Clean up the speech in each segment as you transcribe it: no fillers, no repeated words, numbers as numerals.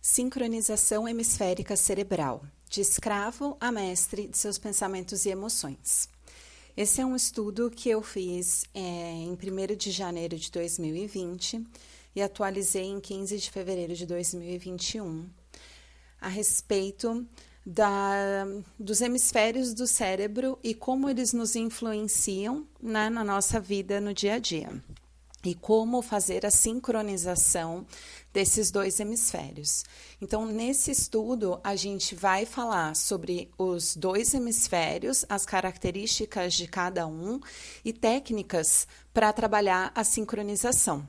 Sincronização hemisférica cerebral, de escravo a mestre de seus pensamentos e emoções. Esse é um estudo que eu fiz em 1º de janeiro de 2020 e atualizei em 15 de fevereiro de 2021 a respeito dos hemisférios do cérebro e como eles nos influenciam, né, na nossa vida no dia a dia. E como fazer a sincronização desses dois hemisférios. Então, nesse estudo, a gente vai falar sobre os dois hemisférios, as características de cada um e técnicas para trabalhar a sincronização.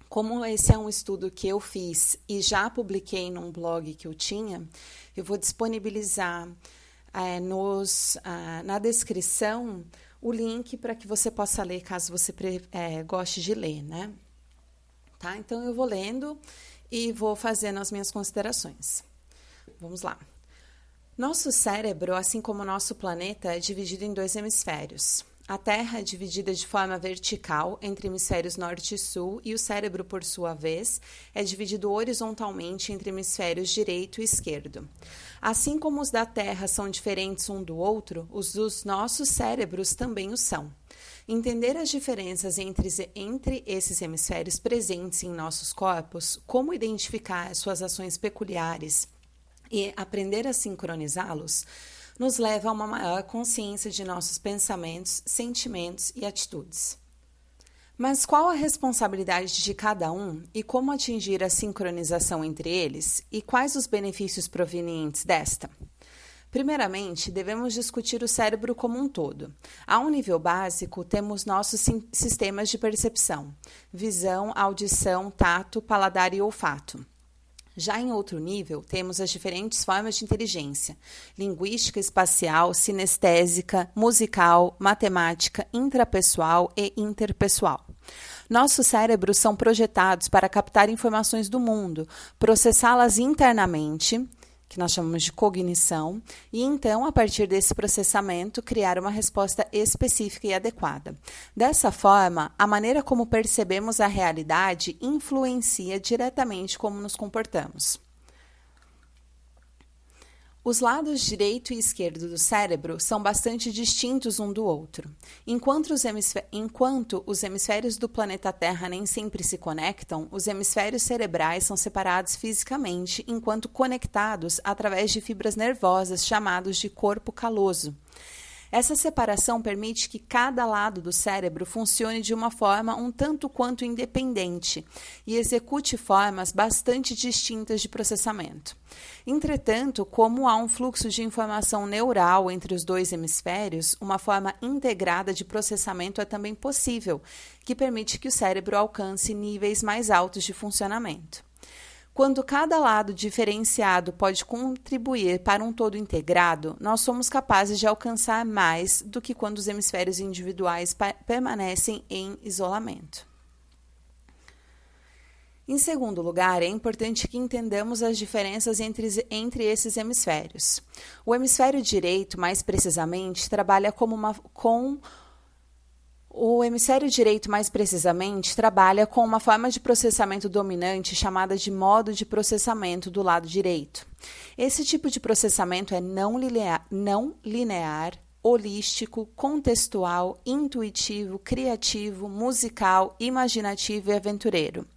Como esse é um estudo que eu fiz e já publiquei num blog que eu tinha, eu vou disponibilizar na descrição o link para que você possa ler, caso você goste de ler, né? Tá? Então, eu vou lendo e vou fazendo as minhas considerações. Vamos lá. Nosso cérebro, assim como o nosso planeta, é dividido em dois hemisférios. A Terra é dividida de forma vertical entre hemisférios norte e sul e o cérebro, por sua vez, é dividido horizontalmente entre hemisférios direito e esquerdo. Assim como os da Terra são diferentes um do outro, os dos nossos cérebros também o são. Entender as diferenças entre esses hemisférios presentes em nossos corpos, como identificar suas ações peculiares e aprender a sincronizá-los, nos leva a uma maior consciência de nossos pensamentos, sentimentos e atitudes. Mas qual a responsabilidade de cada um e como atingir a sincronização entre eles e quais os benefícios provenientes desta? Primeiramente, devemos discutir o cérebro como um todo. A um nível básico, temos nossos sistemas de percepção: visão, audição, tato, paladar e olfato. Já em outro nível, temos as diferentes formas de inteligência: linguística, espacial, sinestésica, musical, matemática, intrapessoal e interpessoal. Nossos cérebros são projetados para captar informações do mundo, processá-las internamente, que nós chamamos de cognição, e então, a partir desse processamento, criar uma resposta específica e adequada. Dessa forma, a maneira como percebemos a realidade influencia diretamente como nos comportamos. Os lados direito e esquerdo do cérebro são bastante distintos um do outro. Enquanto os hemisférios do planeta Terra nem sempre se conectam, os hemisférios cerebrais são separados fisicamente, enquanto conectados através de fibras nervosas chamadas de corpo caloso. Essa separação permite que cada lado do cérebro funcione de uma forma um tanto quanto independente e execute formas bastante distintas de processamento. Entretanto, como há um fluxo de informação neural entre os dois hemisférios, uma forma integrada de processamento é também possível, que permite que o cérebro alcance níveis mais altos de funcionamento. Quando cada lado diferenciado pode contribuir para um todo integrado, nós somos capazes de alcançar mais do que quando os hemisférios individuais permanecem em isolamento. Em segundo lugar, é importante que entendamos as diferenças entre esses hemisférios. O hemisfério direito, mais precisamente, trabalha O hemisfério direito, mais precisamente, trabalha com uma forma de processamento dominante chamada de modo de processamento do lado direito. Esse tipo de processamento é não linear, holístico, contextual, intuitivo, criativo, musical, imaginativo e aventureiro.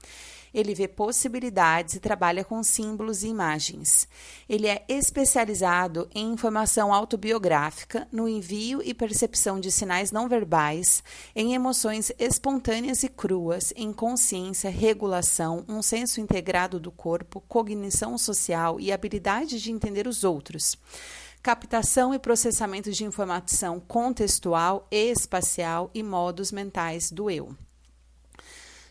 Ele vê possibilidades e trabalha com símbolos e imagens. Ele é especializado em informação autobiográfica, no envio e percepção de sinais não verbais, em emoções espontâneas e cruas, em consciência, regulação, um senso integrado do corpo, cognição social e habilidade de entender os outros. Captação e processamento de informação contextual e espacial e modos mentais do eu.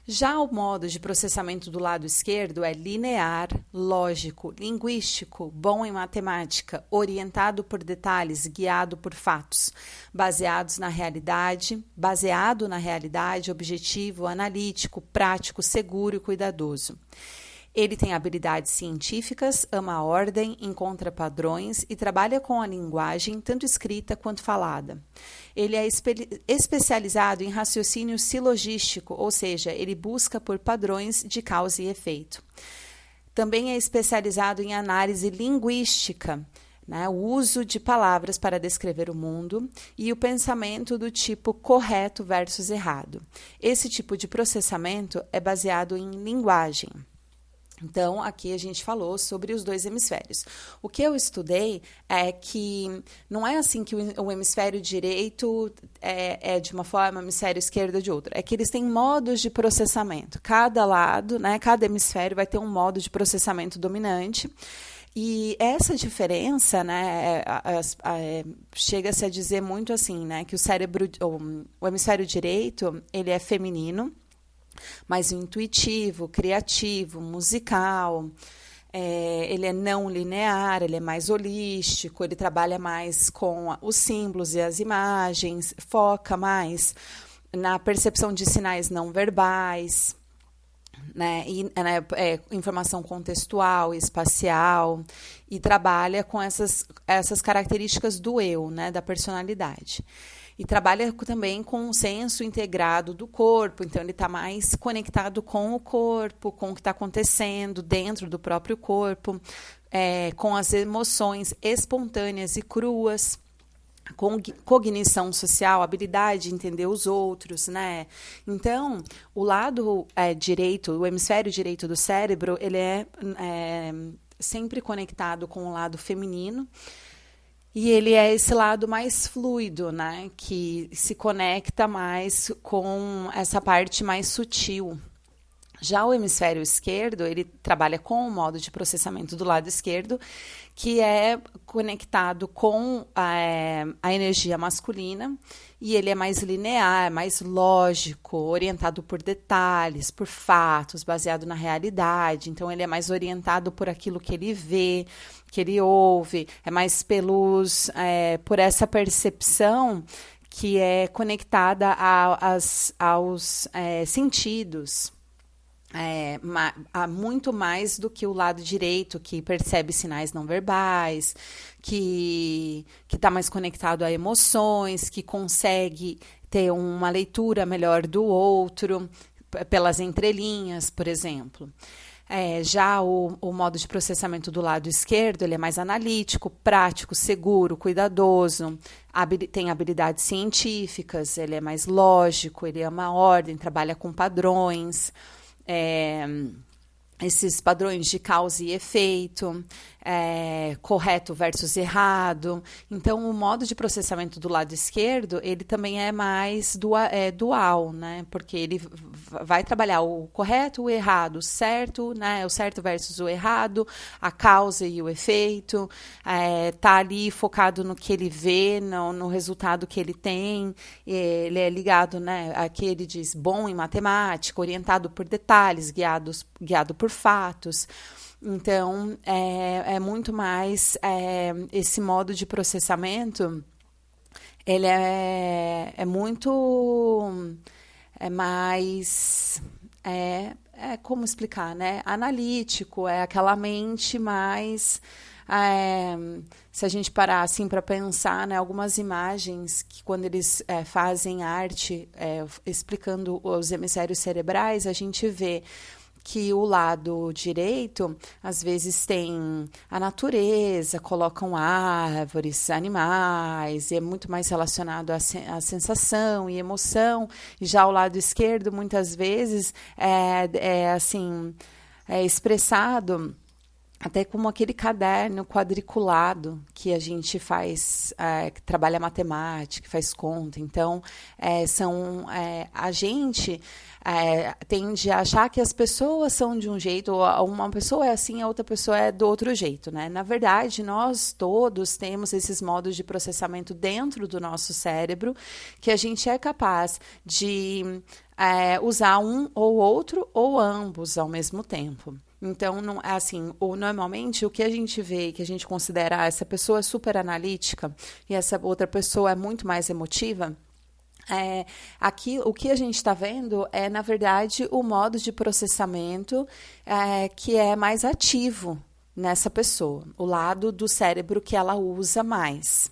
Já o modo de processamento do lado esquerdo é linear, lógico, linguístico, bom em matemática, orientado por detalhes, guiado por fatos, baseado na realidade, objetivo, analítico, prático, seguro e cuidadoso. Ele tem habilidades científicas, ama a ordem, encontra padrões e trabalha com a linguagem, tanto escrita quanto falada. Ele é especializado em raciocínio silogístico, ou seja, ele busca por padrões de causa e efeito. Também é especializado em análise linguística, né, o uso de palavras para descrever o mundo e o pensamento do tipo correto versus errado. Esse tipo de processamento é baseado em linguagem. Então, aqui a gente falou sobre os dois hemisférios. O que eu estudei é que não é assim que o hemisfério direito é de uma forma, o hemisfério esquerdo é de outra. É que eles têm modos de processamento. Cada lado, né, cada hemisfério vai ter um modo de processamento dominante. E essa diferença, né, chega-se a dizer muito assim, né, que o cérebro, o hemisfério direito, ele é feminino, mais intuitivo, criativo, musical, ele é não linear, ele é mais holístico, ele trabalha mais com os símbolos e as imagens, foca mais na percepção de sinais não verbais, né, informação contextual, espacial, e trabalha com essas características do eu, né, da personalidade. E trabalha também com um senso integrado do corpo, então ele está mais conectado com o corpo, com o que está acontecendo dentro do próprio corpo, com as emoções espontâneas e cruas, com cognição social, habilidade de entender os outros, né? Então, o lado direito, o hemisfério direito do cérebro, ele é sempre conectado com o lado feminino. E ele é esse lado mais fluido, né? Que se conecta mais com essa parte mais sutil. Já o hemisfério esquerdo, ele trabalha com o modo de processamento do lado esquerdo, que é conectado com a energia masculina, e ele é mais linear, mais lógico, orientado por detalhes, por fatos, baseado na realidade. Então, ele é mais orientado por aquilo que ele vê, que ele ouve, é mais por essa percepção que é conectada aos sentidos. Muito mais do que o lado direito, que percebe sinais não verbais, que está mais conectado a emoções, que consegue ter uma leitura melhor do outro, pelas entrelinhas, por exemplo. Já o modo de processamento do lado esquerdo, ele é mais analítico, prático, seguro, cuidadoso, tem habilidades científicas, ele é mais lógico, ele ama a ordem, trabalha com padrões, esses padrões de causa e efeito, correto versus errado. Então, o modo de processamento do lado esquerdo, ele também é mais dual, né? Porque ele vai trabalhar o correto, o errado, o certo, né? O certo versus o errado, a causa e o efeito, tá ali focado no que ele vê, no resultado que ele tem. Ele é ligado, né? Aqui ele diz bom em matemática, orientado por detalhes, guiado por fatos. Então, é muito mais esse modo de processamento, ele é muito mais, como explicar, né? Analítico, é aquela mente mais, se a gente parar assim para pensar, né, algumas imagens que quando eles fazem arte, explicando os hemisférios cerebrais, a gente vê que o lado direito, às vezes, tem a natureza, colocam árvores, animais, e é muito mais relacionado à sensação e emoção. E já o lado esquerdo, muitas vezes, é expressado até como aquele caderno quadriculado que a gente faz, que trabalha matemática, que faz conta. Então, a gente tende a achar que as pessoas são de um jeito, ou uma pessoa é assim, a outra pessoa é do outro jeito, né? Na verdade, nós todos temos esses modos de processamento dentro do nosso cérebro, que a gente é capaz de usar um ou outro, ou ambos ao mesmo tempo. Então, normalmente, o que a gente vê, que a gente considera essa pessoa é super analítica e essa outra pessoa é muito mais emotiva, aqui o que a gente está vendo é, na verdade, o modo de processamento que é mais ativo nessa pessoa, o lado do cérebro que ela usa mais.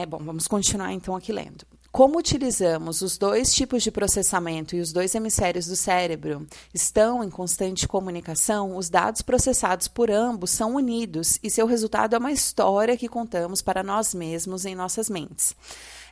Bom, vamos continuar então aqui lendo. Como utilizamos os dois tipos de processamento e os dois hemisférios do cérebro estão em constante comunicação, os dados processados por ambos são unidos e seu resultado é uma história que contamos para nós mesmos em nossas mentes.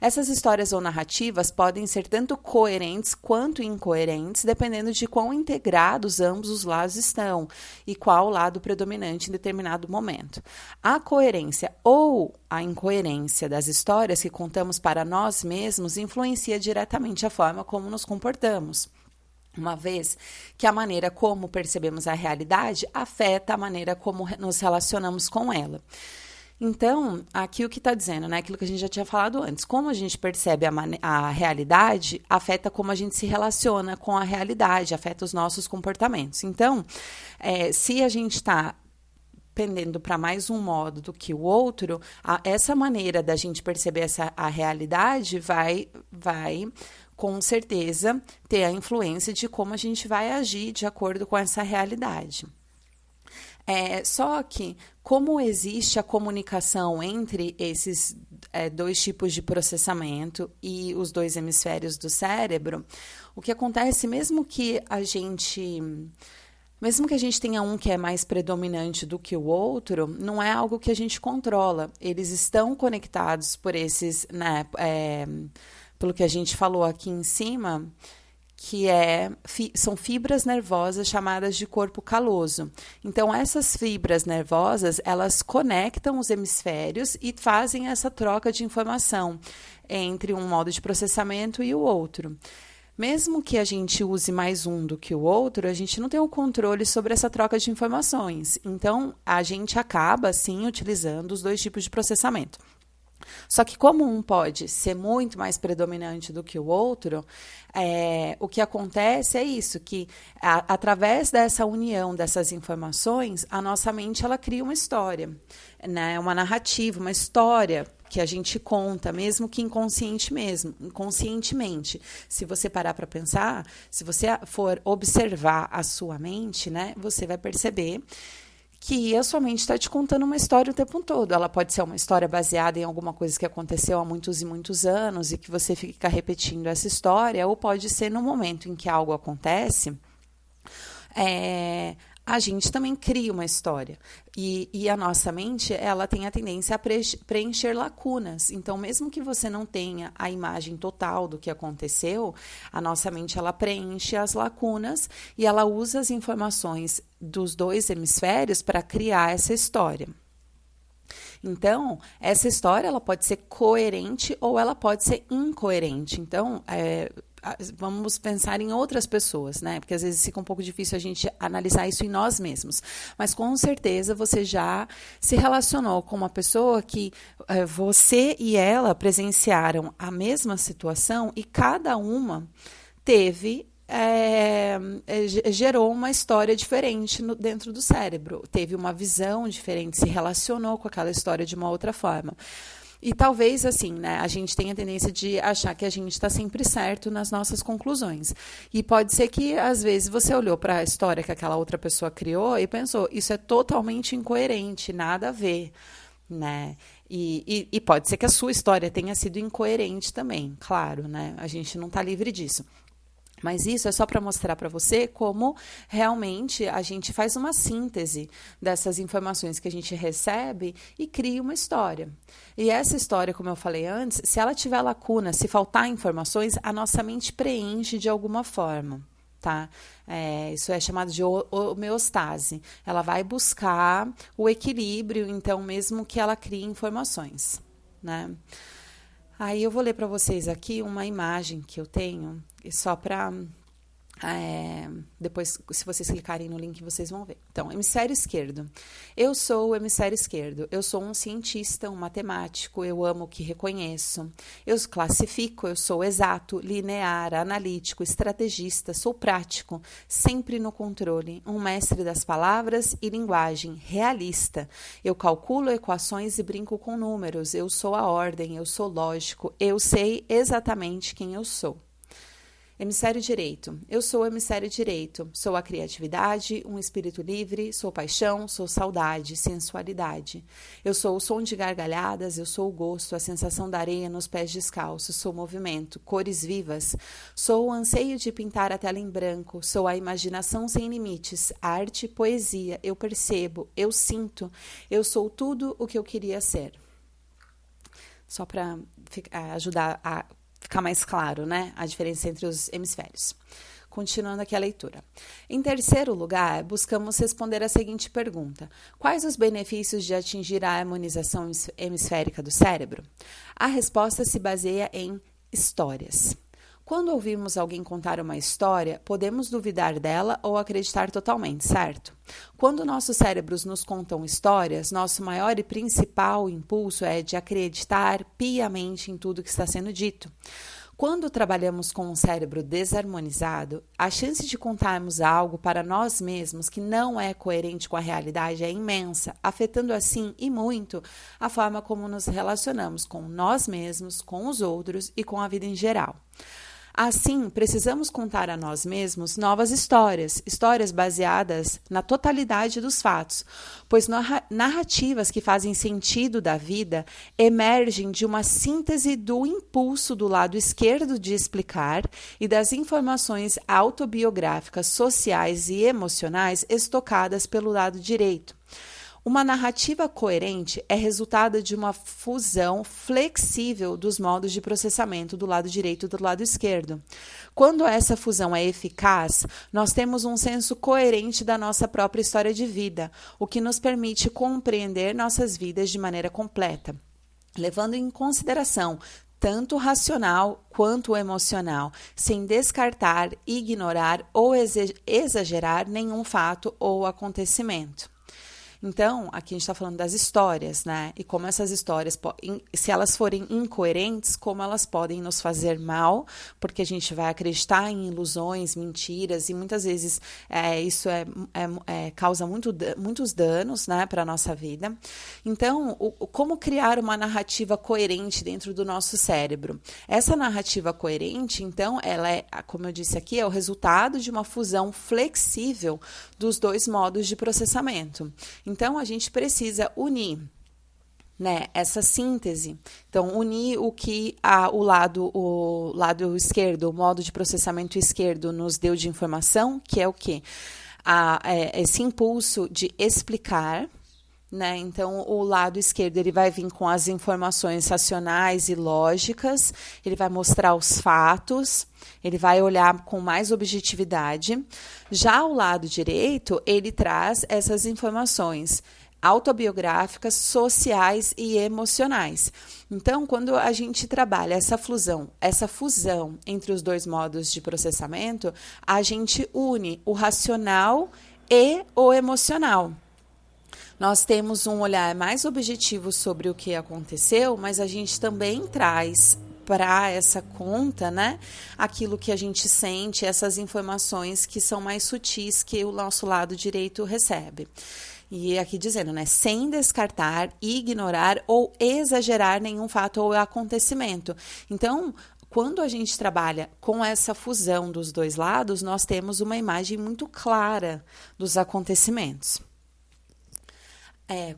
Essas histórias ou narrativas podem ser tanto coerentes quanto incoerentes, dependendo de quão integrados ambos os lados estão e qual lado predominante em determinado momento. A coerência ou a incoerência das histórias que contamos para nós mesmos influencia diretamente a forma como nos comportamos, uma vez que a maneira como percebemos a realidade afeta a maneira como nos relacionamos com ela. Então, aqui o que está dizendo, né? Aquilo que a gente já tinha falado antes. Como a gente percebe a realidade, afeta como a gente se relaciona com a realidade, afeta os nossos comportamentos. Então, se a gente está pendendo para mais um modo do que o outro, essa maneira da gente perceber a realidade vai com certeza ter a influência de como a gente vai agir de acordo com essa realidade. Só que, como existe a comunicação entre esses dois tipos de processamento e os dois hemisférios do cérebro, o que acontece, mesmo que a gente tenha um que é mais predominante do que o outro, não é algo que a gente controla. Eles estão conectados por esses, né, pelo que a gente falou aqui em cima, que são fibras nervosas chamadas de corpo caloso. Então, essas fibras nervosas, elas conectam os hemisférios e fazem essa troca de informação entre um modo de processamento e o outro. Mesmo que a gente use mais um do que o outro, a gente não tem o controle sobre essa troca de informações. Então, a gente acaba, sim, utilizando os dois tipos de processamento. Só que como um pode ser muito mais predominante do que o outro, o que acontece é isso, que através dessa união dessas informações, a nossa mente ela cria uma história, né? Uma narrativa, uma história que a gente conta, mesmo que inconscientemente. Se você parar para pensar, se você for observar a sua mente, né, você vai perceber que a sua mente está te contando uma história o tempo todo. Ela pode ser uma história baseada em alguma coisa que aconteceu há muitos e muitos anos e que você fica repetindo essa história, ou pode ser no momento em que algo acontece, a gente também cria uma história. E a nossa mente, ela tem a tendência a preencher lacunas. Então, mesmo que você não tenha a imagem total do que aconteceu, a nossa mente, ela preenche as lacunas e ela usa as informações dos dois hemisférios para criar essa história. Então, essa história ela pode ser coerente ou ela pode ser incoerente. Então, vamos pensar em outras pessoas, né? Porque às vezes fica um pouco difícil a gente analisar isso em nós mesmos. Mas com certeza você já se relacionou com uma pessoa que você e ela presenciaram a mesma situação e cada uma gerou uma história diferente dentro do cérebro, teve uma visão diferente, se relacionou com aquela história de uma outra forma. E talvez, assim, né, a gente tenha a tendência de achar que a gente está sempre certo nas nossas conclusões. E pode ser que, às vezes, você olhou para a história que aquela outra pessoa criou e pensou, isso é totalmente incoerente, nada a ver, né? E pode ser que a sua história tenha sido incoerente também, claro, né? A gente não está livre disso. Mas isso é só para mostrar para você como realmente a gente faz uma síntese dessas informações que a gente recebe e cria uma história. E essa história, como eu falei antes, se ela tiver lacuna, se faltar informações, a nossa mente preenche de alguma forma. Tá? Isso é chamado de homeostase. Ela vai buscar o equilíbrio, então, mesmo que ela crie informações, né? Aí eu vou ler para vocês aqui uma imagem que eu tenho, só para depois, se vocês clicarem no link, vocês vão ver. Então, hemisfério esquerdo. Eu sou o hemisfério esquerdo. Eu sou um cientista, um matemático. Eu amo o que reconheço. Eu classifico. Eu sou exato, linear, analítico, estrategista. Sou prático, sempre no controle. Um mestre das palavras e linguagem, realista. Eu calculo equações e brinco com números. Eu sou a ordem. Eu sou lógico. Eu sei exatamente quem eu sou. Hemisfério direito. Eu sou o hemisfério direito. Sou a criatividade, um espírito livre, sou paixão, sou saudade, sensualidade. Eu sou o som de gargalhadas, eu sou o gosto, a sensação da areia nos pés descalços, sou movimento, cores vivas. Sou o anseio de pintar a tela em branco, sou a imaginação sem limites, arte, poesia, eu percebo, eu sinto, eu sou tudo o que eu queria ser. Só para ajudar a ficar mais claro, né, a diferença entre os hemisférios. Continuando aqui a leitura. Em terceiro lugar, buscamos responder a seguinte pergunta: quais os benefícios de atingir a harmonização hemisférica do cérebro? A resposta se baseia em histórias. Quando ouvimos alguém contar uma história, podemos duvidar dela ou acreditar totalmente, certo? Quando nossos cérebros nos contam histórias, nosso maior e principal impulso é de acreditar piamente em tudo que está sendo dito. Quando trabalhamos com um cérebro desarmonizado, a chance de contarmos algo para nós mesmos que não é coerente com a realidade é imensa, afetando assim e muito a forma como nos relacionamos com nós mesmos, com os outros e com a vida em geral. Assim, precisamos contar a nós mesmos novas histórias, histórias baseadas na totalidade dos fatos, pois narrativas que fazem sentido da vida emergem de uma síntese do impulso do lado esquerdo de explicar e das informações autobiográficas, sociais e emocionais estocadas pelo lado direito. Uma narrativa coerente é resultado de uma fusão flexível dos modos de processamento do lado direito e do lado esquerdo. Quando essa fusão é eficaz, nós temos um senso coerente da nossa própria história de vida, o que nos permite compreender nossas vidas de maneira completa, levando em consideração tanto o racional quanto o emocional, sem descartar, ignorar ou exagerar nenhum fato ou acontecimento. Então, aqui a gente está falando das histórias, né? E como essas histórias, se elas forem incoerentes, como elas podem nos fazer mal, porque a gente vai acreditar em ilusões, mentiras, e muitas vezes isso causa muitos danos, né, para a nossa vida. Então, como criar uma narrativa coerente dentro do nosso cérebro? Essa narrativa coerente, então, ela é, como eu disse aqui, é o resultado de uma fusão flexível dos dois modos de processamento. Então, a gente precisa unir, né, essa síntese. Então, unir o que o lado esquerdo, o modo de processamento esquerdo nos deu de informação, que é o quê? Esse impulso de explicar, né? Então, o lado esquerdo ele vai vir com as informações racionais e lógicas, ele vai mostrar os fatos, ele vai olhar com mais objetividade. Já o lado direito, ele traz essas informações autobiográficas, sociais e emocionais. Então, quando a gente trabalha essa fusão entre os dois modos de processamento, a gente une o racional e o emocional. Nós temos um olhar mais objetivo sobre o que aconteceu, mas a gente também traz para essa conta, né, aquilo que a gente sente, essas informações que são mais sutis que o nosso lado direito recebe. E aqui dizendo, né, sem descartar, ignorar ou exagerar nenhum fato ou acontecimento. Então, quando a gente trabalha com essa fusão dos dois lados, nós temos uma imagem muito clara dos acontecimentos.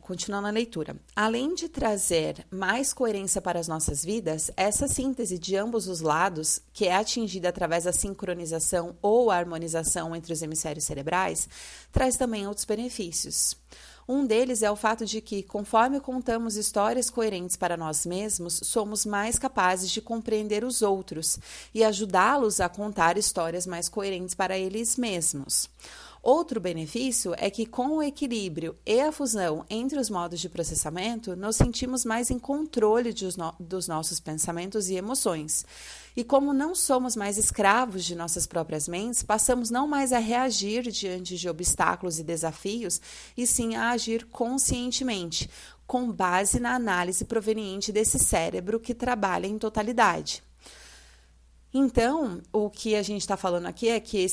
Continuando a leitura. Além de trazer mais coerência para as nossas vidas, essa síntese de ambos os lados, que é atingida através da sincronização ou harmonização entre os hemisférios cerebrais, traz também outros benefícios. Um deles é o fato de que, conforme contamos histórias coerentes para nós mesmos, somos mais capazes de compreender os outros e ajudá-los a contar histórias mais coerentes para eles mesmos. Outro benefício é que, com o equilíbrio e a fusão entre os modos de processamento, nos sentimos mais em controle dos nossos pensamentos e emoções. E como não somos mais escravos de nossas próprias mentes, passamos não mais a reagir diante de obstáculos e desafios, e sim a agir conscientemente, com base na análise proveniente desse cérebro que trabalha em totalidade. Então, o que a gente está falando aqui é que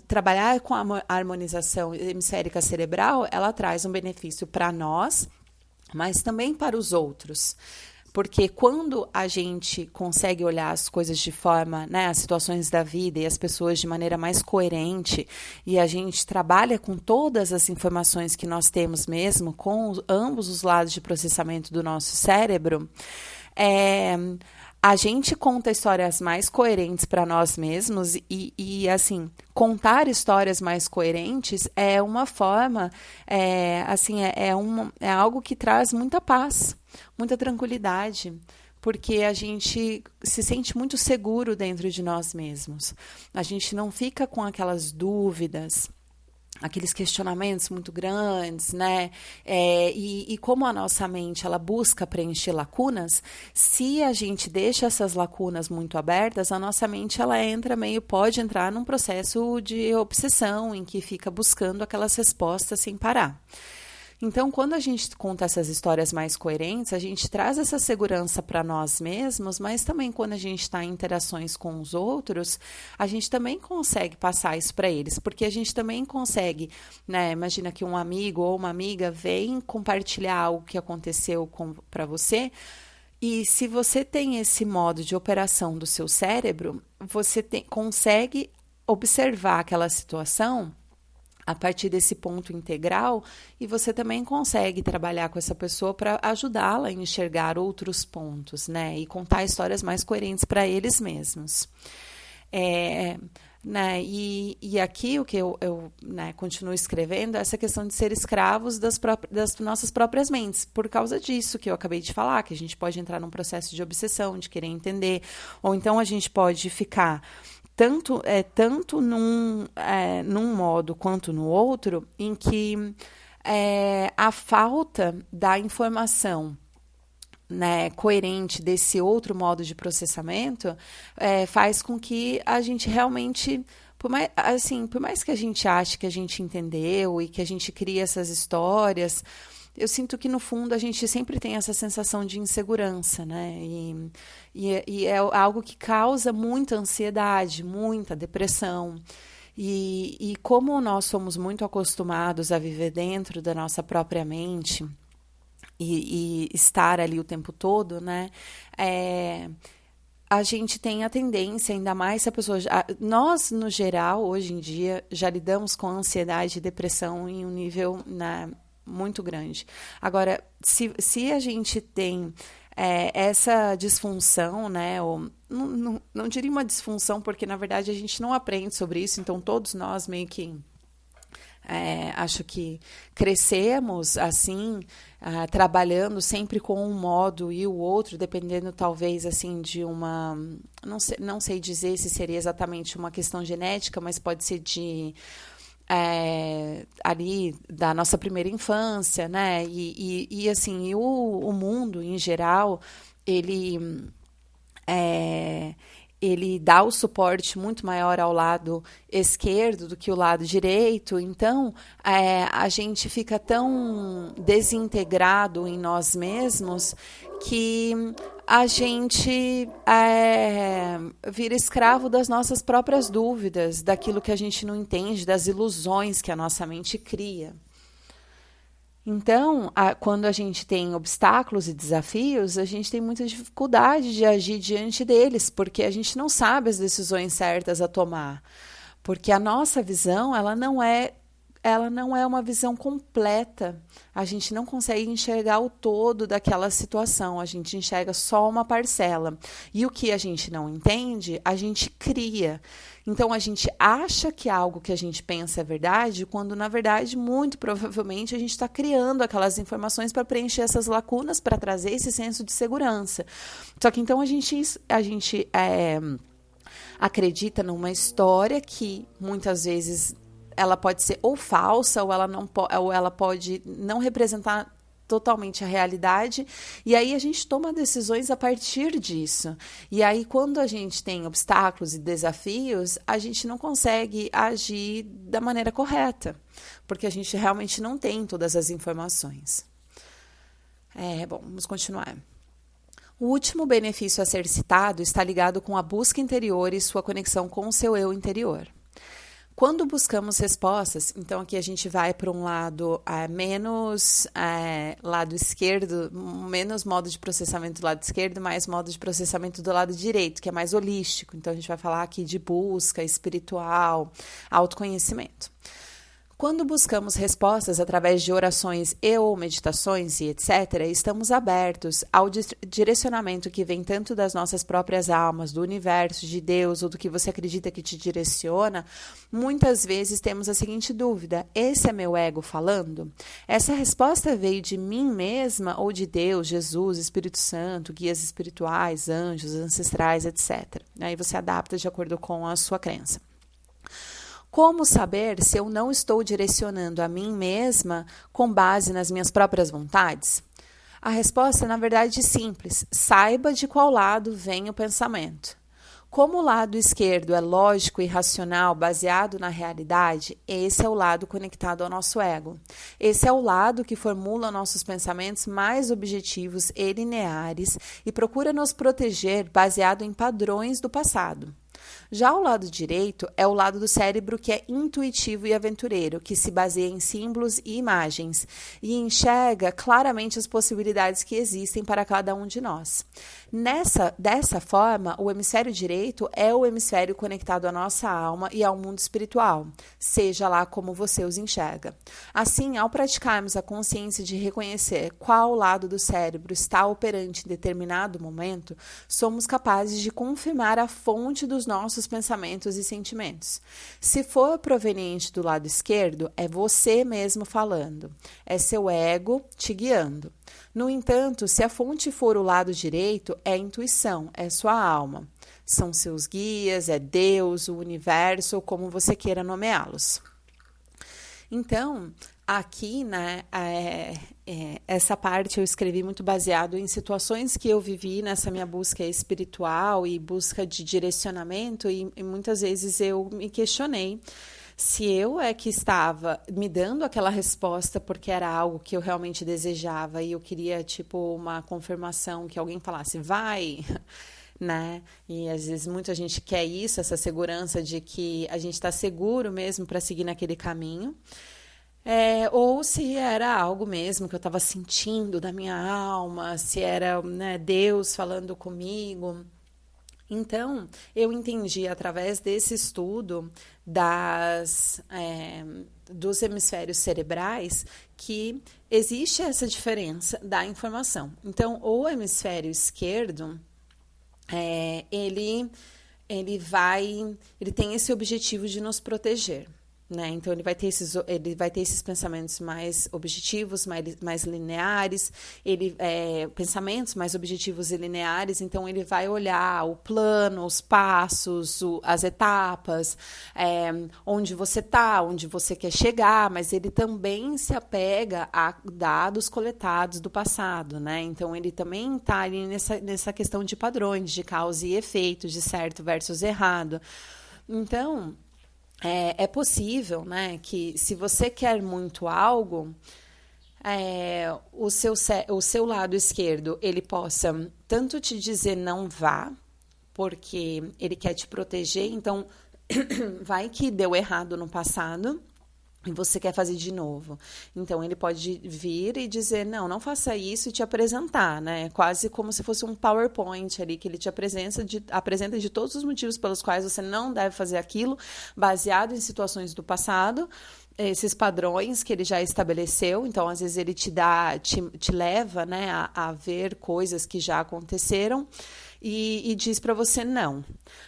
trabalhar com a harmonização hemisférica cerebral, ela traz um benefício para nós, mas também para os outros. Porque quando a gente consegue olhar as coisas de forma, né, as situações da vida e as pessoas de maneira mais coerente, e a gente trabalha com todas as informações que nós temos mesmo, com ambos os lados de processamento do nosso cérebro, a gente conta histórias mais coerentes para nós mesmos assim, contar histórias mais coerentes é uma forma, é algo que traz muita paz, muita tranquilidade, porque a gente se sente muito seguro dentro de nós mesmos. A gente não fica com aquelas dúvidas, aqueles questionamentos muito grandes, né? E como a nossa mente ela busca preencher lacunas, se a gente deixa essas lacunas muito abertas, a nossa mente ela pode entrar num processo de obsessão em que fica buscando aquelas respostas sem parar. Então, quando a gente conta essas histórias mais coerentes, a gente traz essa segurança para nós mesmos, mas também quando a gente está em interações com os outros, a gente também consegue passar isso para eles, porque a gente também consegue, né? Imagina que um amigo ou uma amiga vem compartilhar algo que aconteceu para você, e se você tem esse modo de operação do seu cérebro, você consegue observar aquela situação a partir desse ponto integral, e você também consegue trabalhar com essa pessoa para ajudá-la a enxergar outros pontos, né? E contar histórias mais coerentes para eles mesmos. Né? E aqui o que eu né, continuo escrevendo é essa questão de ser escravos das nossas próprias mentes, por causa disso que eu acabei de falar, que a gente pode entrar num processo de obsessão, de querer entender, ou então a gente pode ficar tanto num modo quanto no outro, em que a falta da informação, né, coerente desse outro modo de processamento faz com que a gente realmente, por mais que a gente ache que a gente entendeu e que a gente cria essas histórias, eu sinto que, no fundo, a gente sempre tem essa sensação de insegurança, né? E é algo que causa muita ansiedade, muita depressão. E como nós somos muito acostumados a viver dentro da nossa própria mente e estar ali o tempo todo, né? A gente tem a tendência, ainda mais se a pessoa... Nós, no geral, hoje em dia, já lidamos com ansiedade e depressão em um nível... muito grande. Agora, se a gente tem essa disfunção, né, ou não diria uma disfunção, porque na verdade a gente não aprende sobre isso, então todos nós meio que acho que crescemos assim, trabalhando sempre com um modo e o outro, dependendo talvez assim de uma, não sei dizer se seria exatamente uma questão genética, mas pode ser de ali da nossa primeira infância, né? E assim, o mundo em geral, ele dá o suporte muito maior ao lado esquerdo do que o lado direito, então a gente fica tão desintegrado em nós mesmos que a gente vira escravo das nossas próprias dúvidas, daquilo que a gente não entende, das ilusões que a nossa mente cria. Então, quando a gente tem obstáculos e desafios, a gente tem muita dificuldade de agir diante deles, porque a gente não sabe as decisões certas a tomar. Porque a nossa visão, ela não é uma visão completa. A gente não consegue enxergar o todo daquela situação, a gente enxerga só uma parcela. E o que a gente não entende, a gente cria. Então, a gente acha que algo que a gente pensa é verdade, quando, na verdade, muito provavelmente, a gente está criando aquelas informações para preencher essas lacunas, para trazer esse senso de segurança. Só que, então, a gente acredita numa história que, muitas vezes, ela pode ser ou falsa, ou ela pode não representar totalmente a realidade, e aí a gente toma decisões a partir disso. E aí, quando a gente tem obstáculos e desafios, a gente não consegue agir da maneira correta, porque a gente realmente não tem todas as informações. Bom, vamos continuar. O último benefício a ser citado está ligado com a busca interior e sua conexão com o seu eu interior. Quando buscamos respostas, então aqui a gente vai para um lado menos lado esquerdo, menos modo de processamento do lado esquerdo, mais modo de processamento do lado direito, que é mais holístico. Então a gente vai falar aqui de busca espiritual, autoconhecimento. Quando buscamos respostas através de orações e ou meditações e etc., estamos abertos ao direcionamento que vem tanto das nossas próprias almas, do universo, de Deus ou do que você acredita que te direciona. Muitas vezes temos a seguinte dúvida: esse é meu ego falando? Essa resposta veio de mim mesma ou de Deus, Jesus, Espírito Santo, guias espirituais, anjos, ancestrais, etc. Aí você adapta de acordo com a sua crença. Como saber se eu não estou direcionando a mim mesma com base nas minhas próprias vontades? A resposta é, na verdade, simples. Saiba de qual lado vem o pensamento. Como o lado esquerdo é lógico e racional, baseado na realidade, esse é o lado conectado ao nosso ego. Esse é o lado que formula nossos pensamentos mais objetivos e lineares e procura nos proteger baseado em padrões do passado. Já o lado direito é o lado do cérebro que é intuitivo e aventureiro, que se baseia em símbolos e imagens e enxerga claramente as possibilidades que existem para cada um de nós. Dessa forma, o hemisfério direito é o hemisfério conectado à nossa alma e ao mundo espiritual, seja lá como você os enxerga. Assim, ao praticarmos a consciência de reconhecer qual lado do cérebro está operante em determinado momento, somos capazes de confirmar a fonte dos nossos pensamentos e sentimentos. Se for proveniente do lado esquerdo, é você mesmo falando, é seu ego te guiando. No entanto, se a fonte for o lado direito, é intuição, é sua alma. São seus guias, é Deus, o universo, ou como você queira nomeá-los. Então, aqui, né, essa parte eu escrevi muito baseado em situações que eu vivi nessa minha busca espiritual e busca de direcionamento, e muitas vezes eu me questionei se eu é que estava me dando aquela resposta porque era algo que eu realmente desejava e eu queria, tipo, uma confirmação que alguém falasse, vai, né? E às vezes muita gente quer isso, essa segurança de que a gente está seguro mesmo para seguir naquele caminho. Ou se era algo mesmo que eu estava sentindo da minha alma, se era, né, Deus falando comigo. Então, eu entendi através desse estudo dos hemisférios cerebrais que existe essa diferença da informação. Então, o hemisfério esquerdo, ele tem esse objetivo de nos proteger. Né? Então, ele vai ter esses pensamentos mais objetivos, mais lineares, pensamentos mais objetivos e lineares. Então, ele vai olhar o plano, os passos, as etapas, onde você está, onde você quer chegar, mas ele também se apega a dados coletados do passado. Né? Então, ele também está ali nessa questão de padrões, de causa e efeito, de certo versus errado. Então, é possível, né, que se você quer muito algo, o seu lado esquerdo ele possa tanto te dizer não vá, porque ele quer te proteger, então vai que deu errado no passado e você quer fazer de novo. Então, ele pode vir e dizer, não faça isso e te apresentar, né? Quase como se fosse um PowerPoint ali, que ele te apresenta de todos os motivos pelos quais você não deve fazer aquilo, baseado em situações do passado, esses padrões que ele já estabeleceu. Então, às vezes, ele te leva, né, a ver coisas que já aconteceram, e diz para você não.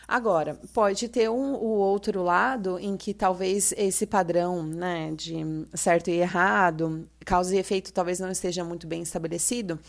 Agora, pode ter o outro lado em que talvez esse padrão, né, de certo e errado, causa e efeito talvez não esteja muito bem estabelecido.